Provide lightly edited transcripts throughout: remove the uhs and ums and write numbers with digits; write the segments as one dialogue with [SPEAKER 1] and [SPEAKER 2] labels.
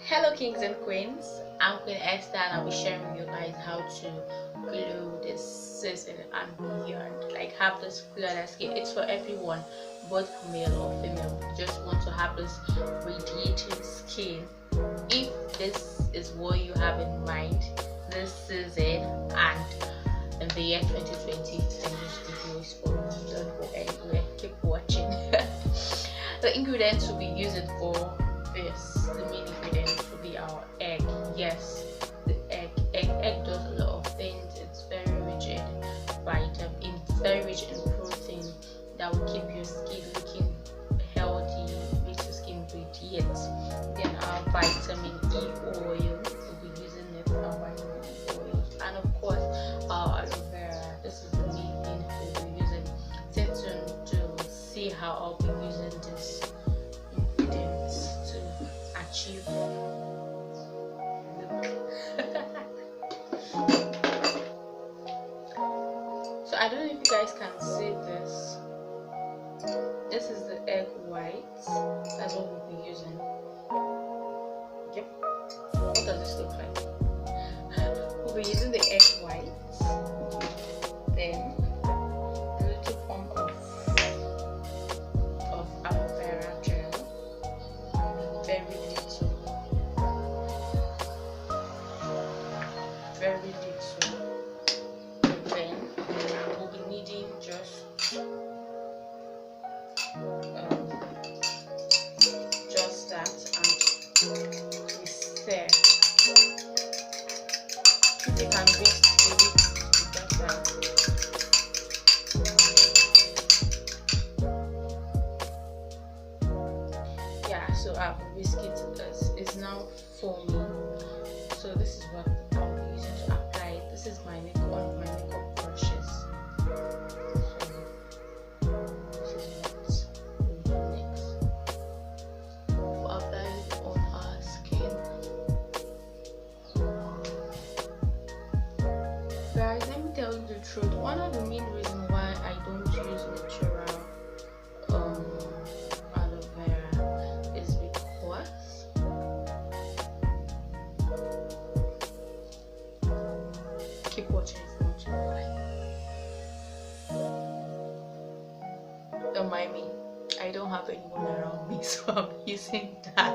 [SPEAKER 1] Hello kings and queens, I'm Queen Esther and I'll be sharing with you guys how to glow this season and beyond. Like have this flawless skin. It's for everyone, both male or female. You just want to have this radiating skin. If this is what you have in mind, this is it, and in the year 2020 this video is for you. Don't go anywhere, keep watching. The ingredients we'll be using for this, the main ingredient will be our egg. Yes, the egg does a lot of things. It's very rich in vitamin, it's very rich in protein that will keep your skin looking healthy, makes your skin radiate. Then our vitamin E oil, we'll be using it, our vitamin E oil, and of course our aloe vera. This is the main thing we'll be using. Stay tuned to see how I'll be using this ingredients to achieve so I don't know if you guys can see this. This is the egg white. That's what we'll be using. Yep. What does this look like? We'll be using the egg white. Then a little pump of aloe vera gel. Very little. Very little. Then we'll be needing just that, and we stir. If you can whisk it better. Yeah, so our whiskey is now foaming. So this is what I'll be using to apply it. This is my makeup, one of my makeup brushes. Guys, let me tell you the truth. One of the main reasons why I don't use natural aloe vera is because keep watching if you want to know why. Don't mind me. I don't have anyone around me, so I'm using that.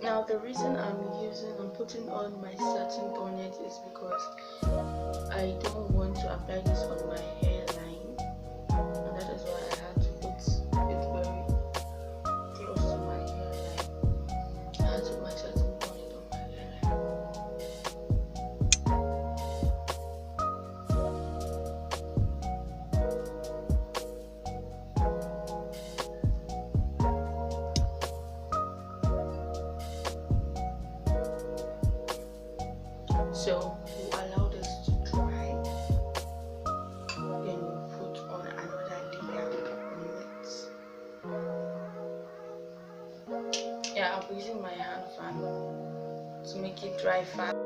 [SPEAKER 1] Now the reason I'm putting on my satin bonnet is because I don't want to apply this on my hairline, and that is why I had to put it very close to my hairline. I had to put my satin bonnet on my hairline. So we'll allow this to dry, then we'll put on another layer on it. Yeah, I'll be using my hand fan to make it dry fast.